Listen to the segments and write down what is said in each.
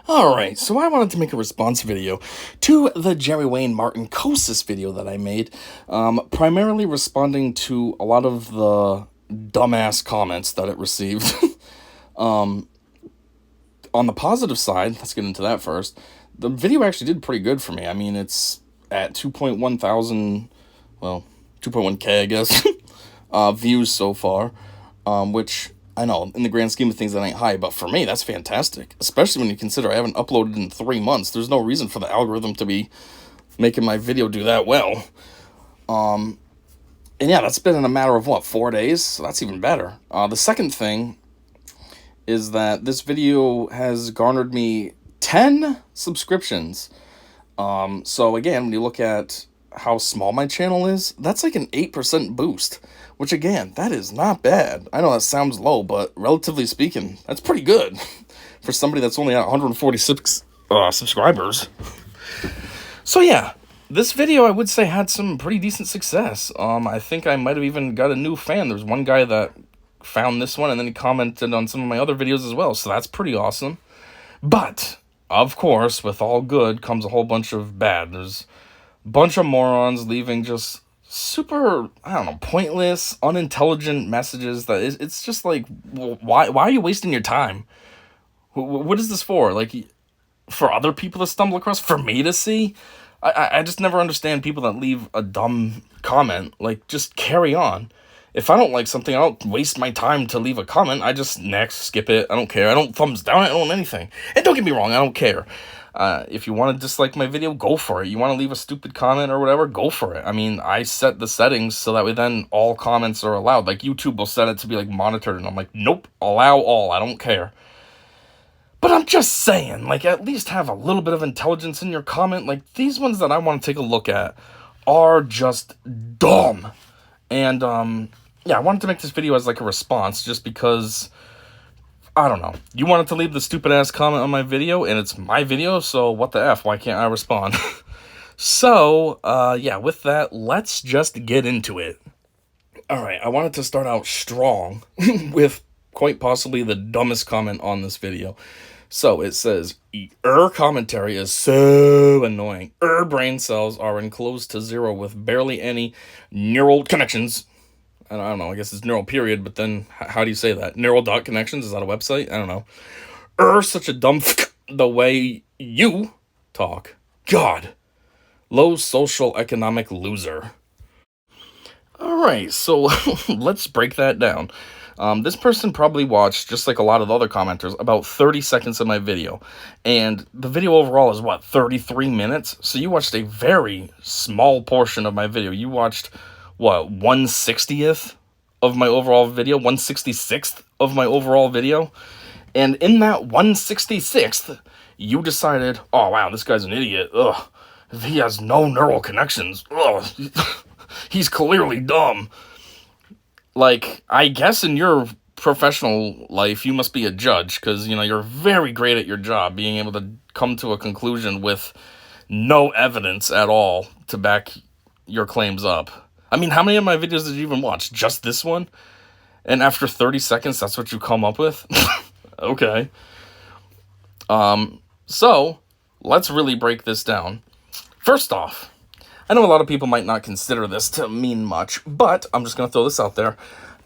Alright, so I wanted to make a response video to the Jerry Wayne Martin-Kosis video that I made, primarily responding to a lot of the dumbass comments that it received. On the positive side, let's get into that first, the video actually did pretty good for me. I mean, it's at 2.1 thousand, well, 2.1K, I guess, views so far, which I know, in the grand scheme of things, that ain't high, but for me, that's fantastic. Especially when you consider I haven't uploaded in 3 months. There's no reason for the algorithm to be making my video do that well. And yeah, that's been in a matter of, 4 days? So that's even better. The second thing is that this video has garnered me 10 subscriptions. So again, when you look at how small my channel is, that's like an 8% boost, which again, that is not bad. I know that sounds low, but relatively speaking, that's pretty good for somebody that's only at 146 subscribers. So yeah, this video I would say had some pretty decent success. I think I might have even got a new fan. There's one guy that found this one and then he commented on some of my other videos as well, so that's pretty awesome. But of course, with all good comes a whole bunch of bad. There's bunch of morons leaving just super, I don't know, pointless, unintelligent messages that it's just like, why are you wasting your time? What is this for? Like, for other people to stumble across? For me to see? I just never understand people that leave a dumb comment. Like, just carry on. If I don't like something, I don't waste my time to leave a comment. I just skip it. I don't care. I don't thumbs down. I don't anything. And don't get me wrong, I don't care. If you want to dislike my video, go for it. You want to leave a stupid comment or whatever, go for it. I mean, I set the settings so that way then all comments are allowed. Like, YouTube will set it to be, like, monitored, and I'm like, nope, allow all. I don't care. But I'm just saying, like, at least have a little bit of intelligence in your comment. Like, these ones that I want to take a look at are just dumb. And, yeah, I wanted to make this video as, like, a response just because, I don't know. You wanted to leave the stupid-ass comment on my video, and it's my video, so what the F? Why can't I respond? So, yeah, with that, let's just get into it. Alright, I wanted to start out strong with quite possibly the dumbest comment on this video. So, it says, commentary is so annoying. Brain cells are enclosed to zero with barely any neural connections. I don't know, I guess it's neural period, but then how do you say that? Neural dot connections? Is that a website? I don't know. Such a dumb the way you talk. God. Low social economic loser. Alright, so let's break that down. This person probably watched, just like a lot of the other commenters, about 30 seconds of my video. And the video overall is, 33 minutes? So you watched a very small portion of my video. You watched 1/60th of my overall video, 1/66th of my overall video, and in that 1/66th, you decided, oh wow, this guy's an idiot, ugh, he has no neural connections, ugh, he's clearly dumb. Like, I guess in your professional life, you must be a judge, because, you know, you're very great at your job, being able to come to a conclusion with no evidence at all to back your claims up. I mean, how many of my videos did you even watch? Just this one? And after 30 seconds, that's what you come up with? Okay. So, let's really break this down. First off, I know a lot of people might not consider this to mean much, but I'm just going to throw this out there.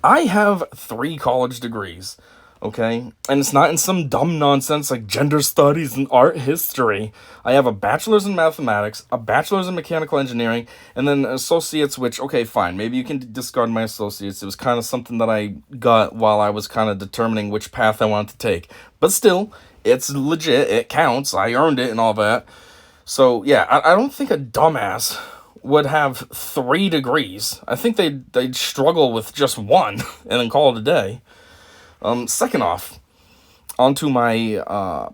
I have 3 college degrees. Okay, and it's not in some dumb nonsense like gender studies and art history. I have a bachelor's in mathematics, a bachelor's in mechanical engineering, and then associates, which, okay, fine, maybe you can discard my associates. It was kind of something that I got while I was kind of determining which path I wanted to take. But still, it's legit, it counts, I earned it and all that. So, yeah, I don't think a dumbass would have 3 degrees. I think they'd struggle with just 1 and then call it a day. Second off, onto my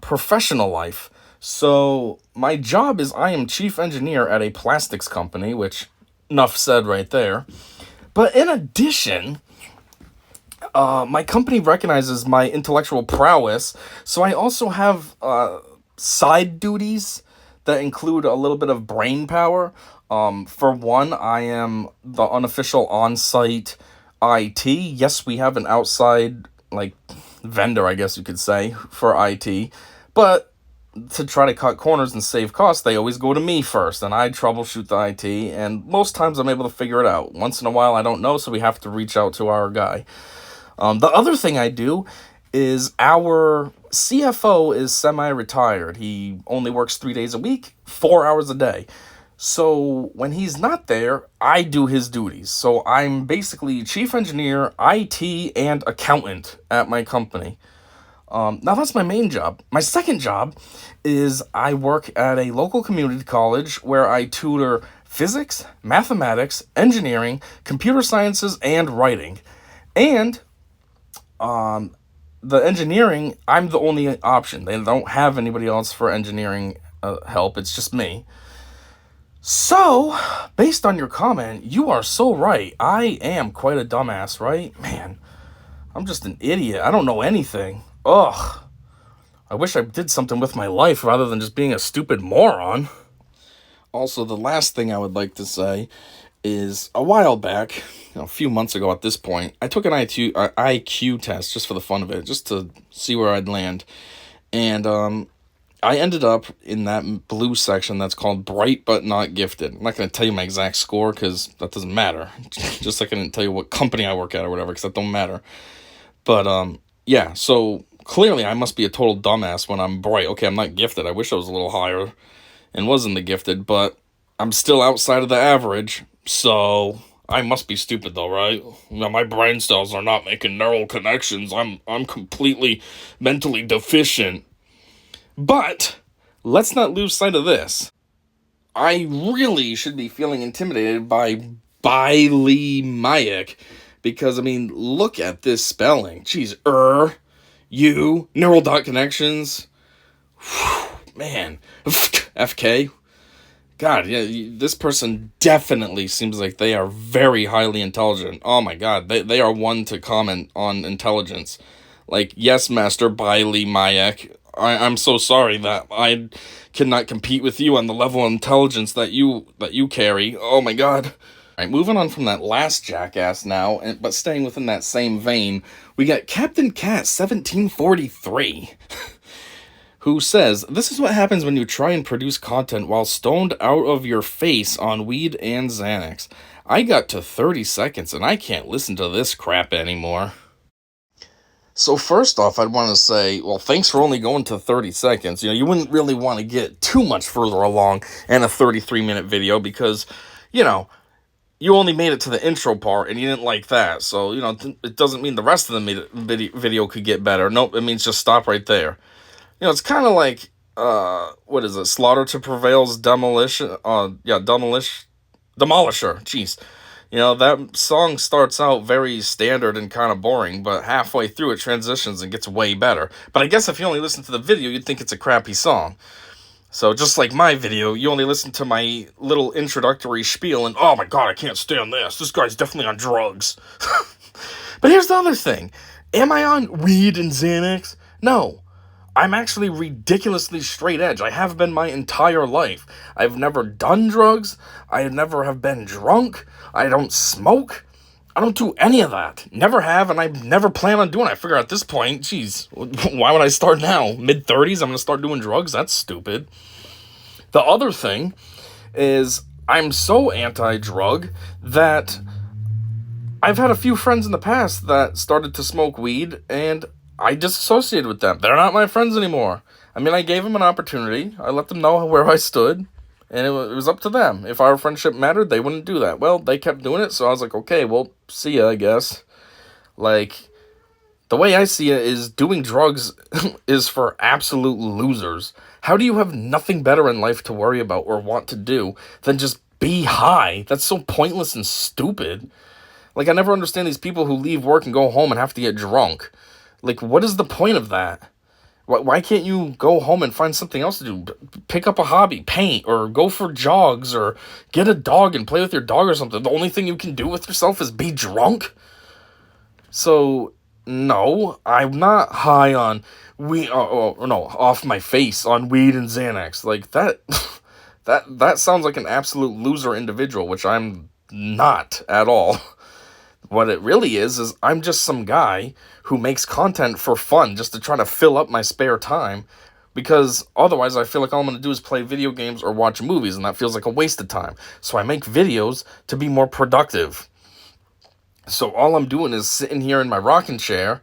professional life. So, my job is I am chief engineer at a plastics company, which, enough said right there. But in addition, my company recognizes my intellectual prowess, so I also have side duties that include a little bit of brain power. For one, I am the unofficial on-site IT. Yes, we have an outside, like, vendor, I guess you could say, for IT. But to try to cut corners and save costs, they always go to me first, and I troubleshoot the IT, and most times I'm able to figure it out. Once in a while, I don't know, so we have to reach out to our guy. The other thing I do is our CFO is semi-retired. He only works 3 days a week, 4 hours a day. So when he's not there, I do his duties. So I'm basically chief engineer, IT, and accountant at my company. Now that's my main job. My second job is I work at a local community college where I tutor physics, mathematics, engineering, computer sciences, and writing. And the engineering, I'm the only option. They don't have anybody else for engineering help. It's just me. So, based on your comment, you are so right. I am quite a dumbass, right? Man, I'm just an idiot. I don't know anything. Ugh. I wish I did something with my life rather than just being a stupid moron. Also, the last thing I would like to say is a while back, a few months ago at this point, I took an IQ test just for the fun of it, just to see where I'd land. And I ended up in that blue section that's called bright but not gifted. I'm not going to tell you my exact score because that doesn't matter. Just like I didn't tell you what company I work at or whatever because that don't matter. But yeah, so clearly I must be a total dumbass when I'm bright. Okay, I'm not gifted. I wish I was a little higher and wasn't the gifted, but I'm still outside of the average. So I must be stupid though, right? Now, my brain cells are not making neural connections. I'm completely mentally deficient. But let's not lose sight of this. I really should be feeling intimidated by Bailey because, I mean, look at this spelling. Jeez, you, neural dot connections. Whew, man, FK. God, yeah, this person definitely seems like they are very highly intelligent. Oh my God, they are one to comment on intelligence. Like, yes, Master Bailey Mayek, I'm so sorry that I cannot compete with you on the level of intelligence that you carry. Oh my God. All right, moving on from that last jackass now, but staying within that same vein, we got Captain Cat 1743. Who says, "This is what happens when you try and produce content while stoned out of your face on weed and Xanax. I got to 30 seconds and I can't listen to this crap anymore." So first off, I'd want to say, well, thanks for only going to 30 seconds. You wouldn't really want to get too much further along in a 33-minute video because, you only made it to the intro part and you didn't like that. So, it doesn't mean the rest of the video could get better. Nope, it means just stop right there. It's kind of like, what is it? Slaughter to Prevail's Demolisher. Demolisher. Jeez. That song starts out very standard and kind of boring, but halfway through it transitions and gets way better. But I guess if you only listen to the video, you'd think it's a crappy song. So just like my video, you only listen to my little introductory spiel and, oh my God, I can't stand this. This guy's definitely on drugs. But here's the other thing. Am I on weed and Xanax? No. I'm actually ridiculously straight edge. I have been my entire life. I've never done drugs. I never have been drunk. I don't smoke. I don't do any of that. Never have, and I never plan on doing it. I figure at this point, geez, why would I start now? Mid-30s, I'm going to start doing drugs? That's stupid. The other thing is I'm so anti-drug that I've had a few friends in the past that started to smoke weed, and I disassociated with them. They're not my friends anymore. I mean, I gave them an opportunity. I let them know where I stood, and it was up to them. If our friendship mattered, they wouldn't do that. Well, they kept doing it, so I was like, okay, well, see ya, I guess. Like, the way I see it is doing drugs is for absolute losers. How do you have nothing better in life to worry about or want to do than just be high? That's so pointless and stupid. Like, I never understand these people who leave work and go home and have to get drunk. Like, what is the point of that? Why can't you go home and find something else to do? Pick up a hobby, paint, or go for jogs, or get a dog and play with your dog or something. The only thing you can do with yourself is be drunk? So, no, I'm not high on off my face on weed and Xanax. Like, that sounds like an absolute loser individual, which I'm not at all. What it really is I'm just some guy who makes content for fun just to try to fill up my spare time because otherwise I feel like all I'm going to do is play video games or watch movies, and that feels like a waste of time. So I make videos to be more productive. So all I'm doing is sitting here in my rocking chair,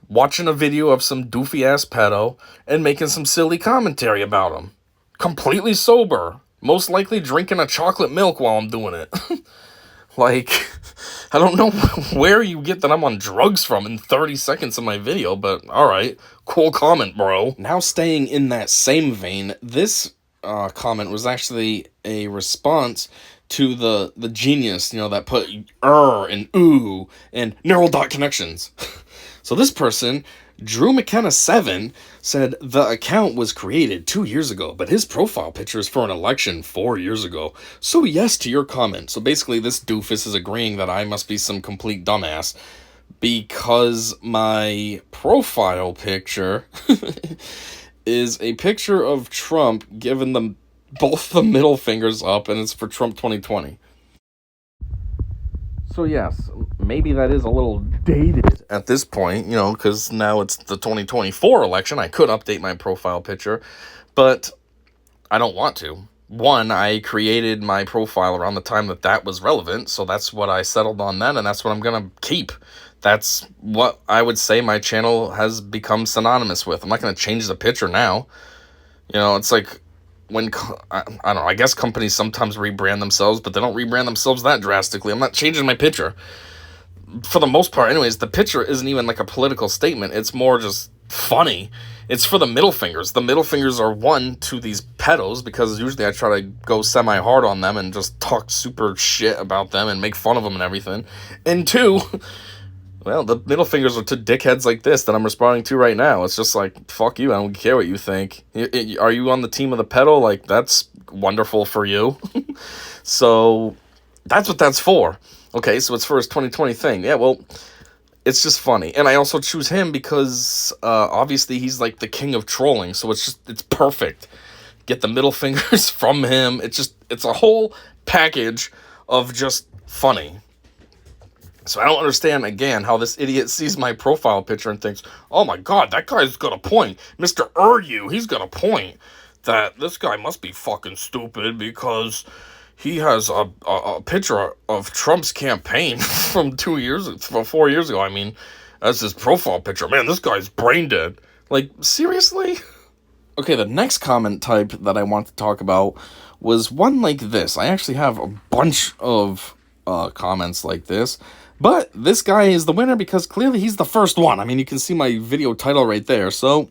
watching a video of some doofy-ass pedo, and making some silly commentary about him. Completely sober. Most likely drinking a chocolate milk while I'm doing it. Like, I don't know where you get that I'm on drugs from in 30 seconds of my video, but alright. Cool comment, bro. Now staying in that same vein, this comment was actually a response to the genius, that put and ooh and neural dot connections. So this person, Drew McKenna 7, said the account was created 2 years ago, but his profile picture is for an election 4 years ago. So yes to your comment. So basically this doofus is agreeing that I must be some complete dumbass because my profile picture is a picture of Trump giving them both the middle fingers up, and it's for Trump 2020. So yes, maybe that is a little dated at this point, because now it's the 2024 election. I could update my profile picture, but I don't want to. One, I created my profile around the time that was relevant, so that's what I settled on then, and that's what I'm going to keep. That's what I would say my channel has become synonymous with. I'm not going to change the picture now. It's like when, I don't know, I guess companies sometimes rebrand themselves, but they don't rebrand themselves that drastically. I'm not changing my picture. For the most part, anyways, the picture isn't even like a political statement. It's more just funny. It's for the middle fingers. The middle fingers are, one, to these pedos, because usually I try to go semi-hard on them and just talk super shit about them and make fun of them and everything. And two, well, the middle fingers are to dickheads like this that I'm responding to right now. It's just like, fuck you, I don't care what you think. Are you on the team of the pedo? Like, that's wonderful for you. So, that's what that's for. Okay, so it's for his 2020 thing. Yeah, well, it's just funny. And I also choose him because, obviously, he's like the king of trolling. So it's perfect. Get the middle fingers from him. It's a whole package of just funny. So I don't understand, again, how this idiot sees my profile picture and thinks, oh my god, that guy's got a point. Mr. Uryu, he's got a point. That this guy must be fucking stupid because he has a picture of Trump's campaign from 4 years ago. I mean, as his profile picture. Man, this guy's brain dead. Like, seriously? Okay, the next comment type that I want to talk about was one like this. I actually have a bunch of comments like this. But this guy is the winner because clearly he's the first one. I mean, you can see my video title right there. So,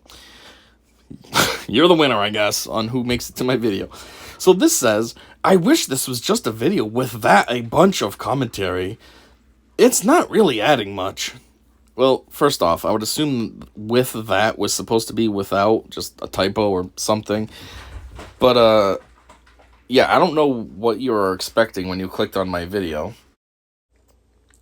you're the winner, I guess, on who makes it to my video. So this says, I wish this was just a video with a bunch of commentary. It's not really adding much. Well, first off, I would assume with that was supposed to be without, just a typo or something. But, yeah, I don't know what you were expecting when you clicked on my video.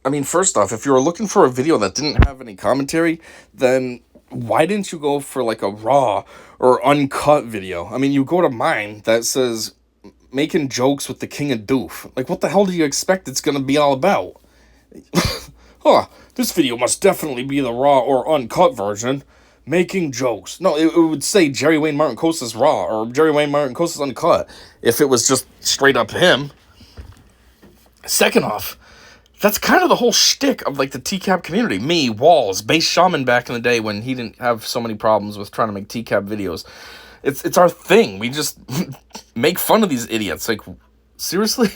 I mean, first off, if you were looking for a video that didn't have any commentary, then why didn't you go for like a raw or uncut video? I mean, you go to mine that says making jokes with the king of doof. Like, what the hell do you expect it's going to be all about? This video must definitely be the raw or uncut version. Making jokes. No, it would say Jerry Wayne Martin-Kosis raw or Jerry Wayne Martin-Kosis uncut if it was just straight up him. Second off, that's kind of the whole shtick of, like, the TCAP community. Me, Walls, Bass Shaman back in the day when he didn't have so many problems with trying to make TCAP videos. It's our thing. We just make fun of these idiots. Like, seriously?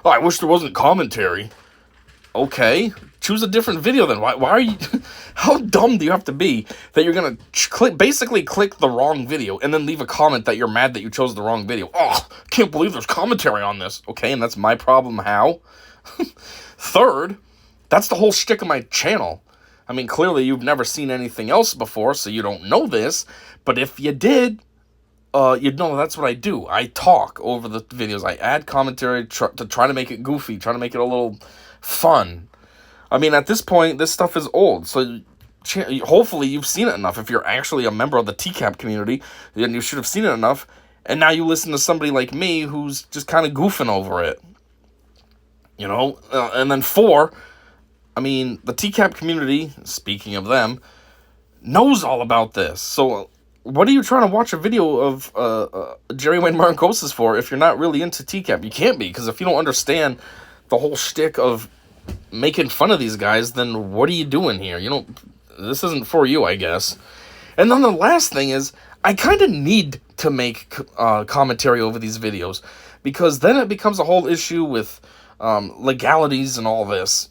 Oh, I wish there wasn't commentary. Okay, choose a different video then. Why are you... How dumb do you have to be that you're going to basically click the wrong video and then leave a comment that you're mad that you chose the wrong video? Oh, can't believe there's commentary on this. Okay, and that's my problem. How? Third, that's the whole shtick of my channel. I mean, clearly you've never seen anything else before, so you don't know this. But if you did, you'd know that's what I do. I talk over the videos. I add commentary to try to make it goofy, try to make it a little fun. I mean, at this point, this stuff is old, so hopefully you've seen it enough. If you're actually a member of the TCAP community, then you should have seen it enough. And now you listen to somebody like me who's just kind of goofing over it. And then 4, I mean, the TCAP community, speaking of them, knows all about this. So what are you trying to watch a video of Jerry Wayne Martin-Kosis for if you're not really into TCAP? You can't be, because if you don't understand the whole shtick of making fun of these guys, then what are you doing here? This isn't for you, I guess. And then the last thing is, I kind of need to make commentary over these videos, because then it becomes a whole issue with legalities and all this.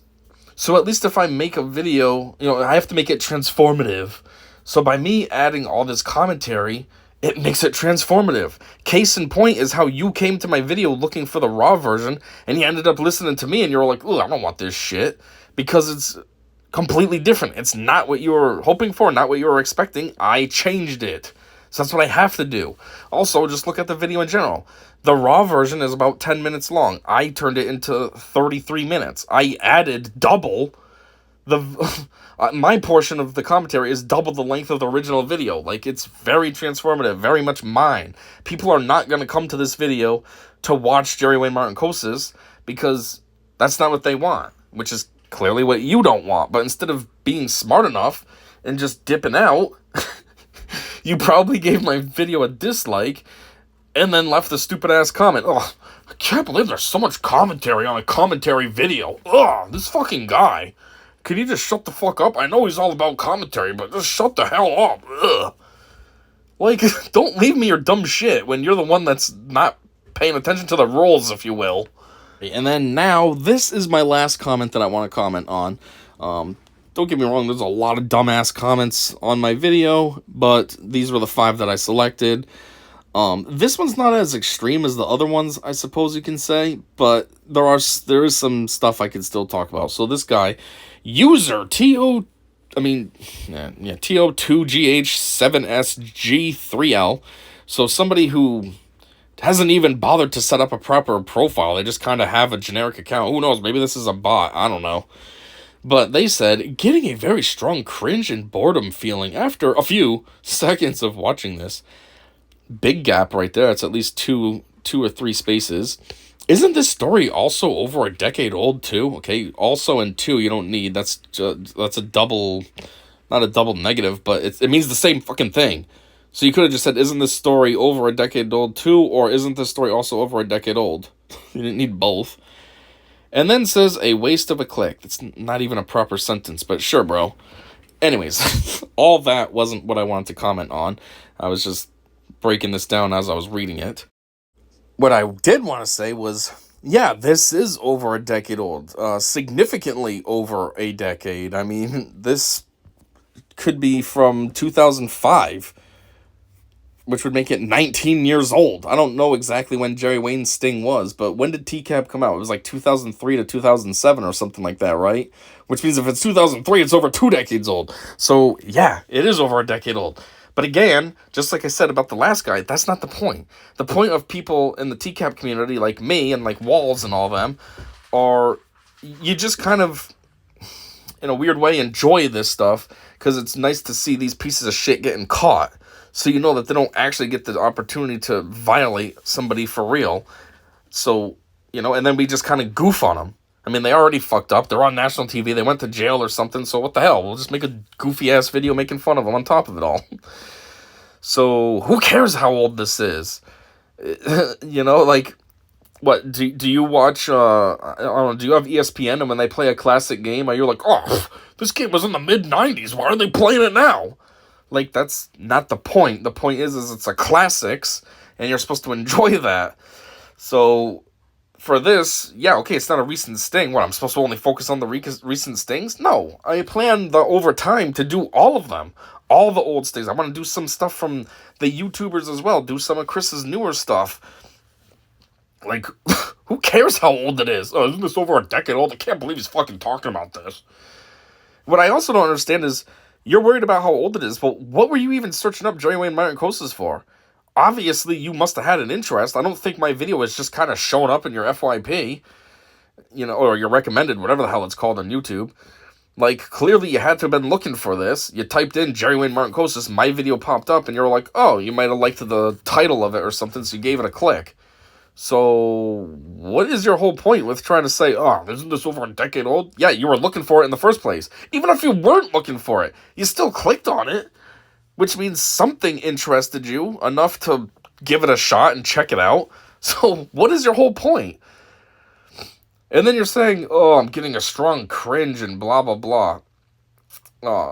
So at least if I make a video, I have to make it transformative. So by me adding all this commentary, it makes it transformative. Case in point is how you came to my video looking for the raw version, and you ended up listening to me, and you're like, "Ooh, I don't want this shit," because it's completely different. It's not what you were hoping for, not what you were expecting. I changed it. So that's what I have to do. Also, just look at the video in general. The raw version is about 10 minutes long. I turned it into 33 minutes. I added double my portion of the commentary is double the length of the original video. Like, it's very transformative, very much mine. People are not going to come to this video to watch Jerry Wayne Martin-Kosis, because that's not what they want, which is clearly what you don't want. But instead of being smart enough and just dipping out, you probably gave my video a dislike and then left the stupid-ass comment. "Oh, I can't believe there's so much commentary on a commentary video. Ugh, this fucking guy. Can you just shut the fuck up? I know he's all about commentary, but just shut the hell up. Ugh." Like, don't leave me your dumb shit when you're the one that's not paying attention to the rules, if you will. And then now, this is my last comment that I want to comment on. Don't get me wrong, there's a lot of dumbass comments on my video, but these were the 5 that I selected. This one's not as extreme as the other ones, I suppose you can say, but there is some stuff I can still talk about. So this guy, user TO2GH7SG3L, so somebody who hasn't even bothered to set up a proper profile. They just kind of have a generic account. Who knows, maybe this is a bot, I don't know. But they said, getting a very strong cringe and boredom feeling after a few seconds of watching this. Big gap right there. It's at least two or three spaces. Isn't this story also over a decade old too? Okay, also and 2 you don't need. That's a double, not a double negative, but it means the same fucking thing. So you could have just said, isn't this story over a decade old too? Or isn't this story also over a decade old? You didn't need both. And then says, a waste of a click. That's not even a proper sentence, but sure, bro. Anyways, all that wasn't what I wanted to comment on. I was just breaking this down as I was reading it. What I did want to say was, yeah, this is over a decade old. Significantly over a decade. I mean, this could be from 2005, which would make it 19 years old. I don't know exactly when Jerry Wayne's Sting was, but when did TCAP come out? It was like 2003 to 2007 or something like that, right? Which means if it's 2003, it's over 2 decades old. So, yeah, it is over a decade old. But again, just like I said about the last guy, that's not the point. The point of people in the TCAP community, like me and like Walls and all them, are you just kind of, in a weird way, enjoy this stuff because it's nice to see these pieces of shit getting caught. So you know that they don't actually get the opportunity to violate somebody for real. So, and then we just kind of goof on them. I mean, they already fucked up. They're on national TV. They went to jail or something. So what the hell? We'll just make a goofy-ass video making fun of them on top of it all. So who cares how old this is? Like, what, do you watch, I don't know, do you have ESPN, and when they play a classic game, are you like, oh, this game was in the mid-90s. Why are they playing it now? Like, that's not the point. The point is it's a classics, and you're supposed to enjoy that. So, for this, yeah, okay, it's not a recent sting. What, I'm supposed to only focus on the recent stings? No, I plan over time to do all of them. All the old stings. I want to do some stuff from the YouTubers as well. Do some of Chris's newer stuff. Like, who cares how old it is? Oh, isn't this over a decade old? I can't believe he's fucking talking about this. What I also don't understand is, you're worried about how old it is, but what were you even searching up Jerry Wayne Martin-Kosis for? Obviously, you must have had an interest. I don't think my video is just kind of showing up in your FYP, or your recommended, whatever the hell it's called on YouTube. Like, clearly you had to have been looking for this. You typed in Jerry Wayne Martin-Kosis, my video popped up, and you're like, oh, you might have liked the title of it or something, so you gave it a click. So, what is your whole point with trying to say, oh, isn't this over a decade old? Yeah, you were looking for it in the first place. Even if you weren't looking for it, you still clicked on it. which means something interested you enough to give it a shot and check it out. So what is your whole point? And then you're saying, oh, I'm getting a strong cringe and blah, blah, blah.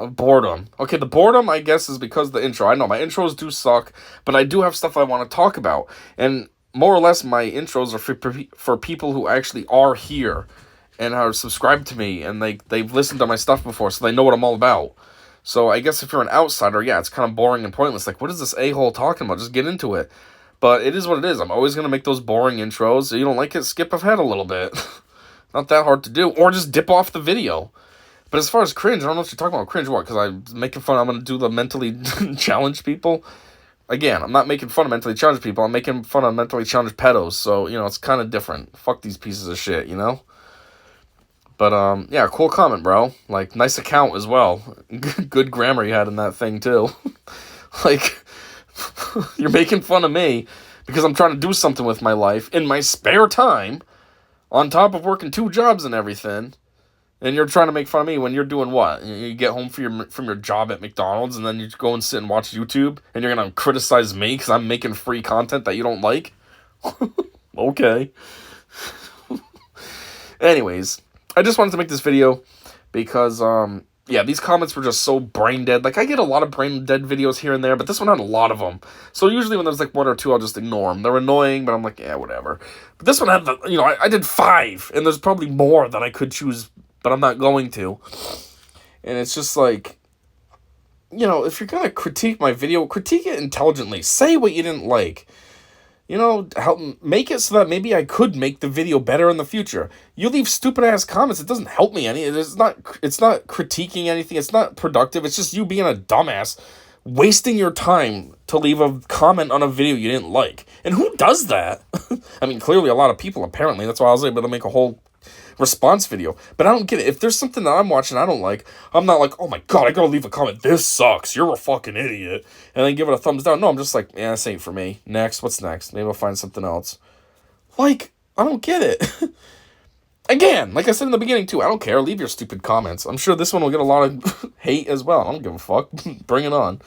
Boredom. Okay, the boredom, I guess, is because of the intro. I know, my intros do suck, but I do have stuff I want to talk about. And more or less, my intros are for people who actually are here and are subscribed to me, and they've listened to my stuff before, so they know what I'm all about. So I guess if you're an outsider, yeah, it's kind of boring and pointless. Like, what is this a-hole talking about? Just get into it. But it is what it is. I'm always going to make those boring intros. If you don't like it, skip ahead a little bit. Not that hard to do. Or just dip off the video. But as far as cringe, I don't know if you're talking about cringe. What? Because I'm making fun. I'm going to do the mentally challenged people. Again, I'm not making fun of mentally challenged people. I'm making fun of mentally challenged pedos. So, it's kind of different. Fuck these pieces of shit, But, yeah, cool comment, bro. Like, nice account as well. Good grammar you had in that thing, too. Like, you're making fun of me because I'm trying to do something with my life in my spare time, on top of working 2 jobs and everything. And you're trying to make fun of me when you're doing what? You get home from your job at McDonald's, and then you go and sit and watch YouTube, and you're going to criticize me because I'm making free content that you don't like? Okay. Anyways, I just wanted to make this video because, yeah, these comments were just so brain dead. Like, I get a lot of brain dead videos here and there, but this one had a lot of them. So usually when there's like 1 or 2, I'll just ignore them. They're annoying, but I'm like, yeah, whatever. But this one had, I did 5, and there's probably more that I could choose, but I'm not going to. And it's just like, if you're going to critique my video, critique it intelligently. Say what you didn't like. Help make it so that maybe I could make the video better in the future. You leave stupid ass comments, it doesn't help me any. It's not critiquing anything. It's not productive. It's just you being a dumbass, wasting your time to leave a comment on a video you didn't like. And who does that? I mean, clearly a lot of people, apparently. That's why I was able to make a whole response video. But I don't get it. If there's something that I'm watching I don't like, I'm not like, oh my god, I gotta leave a comment, this sucks, you're a fucking idiot, and then give it a thumbs down. No, I'm just like, yeah, this ain't for me. Next, what's next? Maybe I'll find something else. Like, I don't get it. Again, like I said in the beginning too, I don't care. Leave your stupid comments. I'm sure this one will get a lot of hate as well. I don't give a fuck. Bring it on.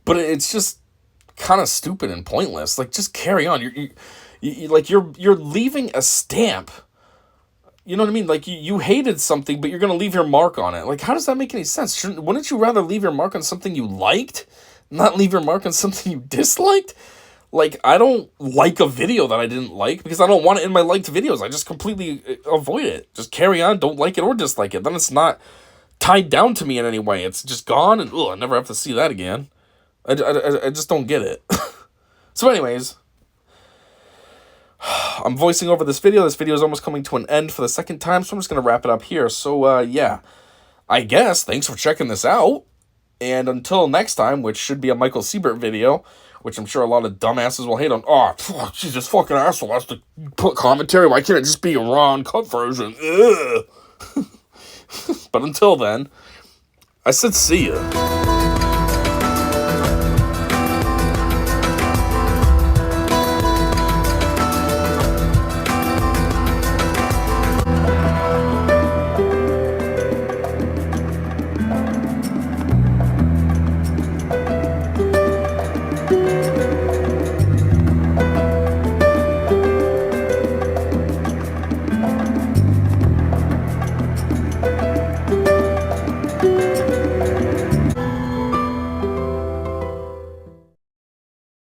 But it's just kind of stupid and pointless. Like, just carry on. You're leaving a stamp. You know what I mean? Like, you hated something, but you're going to leave your mark on it. Like, how does that make any sense? Wouldn't you rather leave your mark on something you liked, not leave your mark on something you disliked? Like, I don't like a video that I didn't like because I don't want it in my liked videos. I just completely avoid it. Just carry on. Don't like it or dislike it. Then it's not tied down to me in any way. It's just gone, and I never have to see that again. I just don't get it. So anyways, I'm voicing over this video. This video is almost coming to an end for the second time, so I'm just going to wrap it up here. So, yeah, I guess thanks for checking this out. And until next time, which should be a Michael Siebert video, which I'm sure a lot of dumbasses will hate on. Oh, she's this fucking asshole has to put commentary. Why can't it just be a raw and cut version? Ugh. But until then, I said see ya.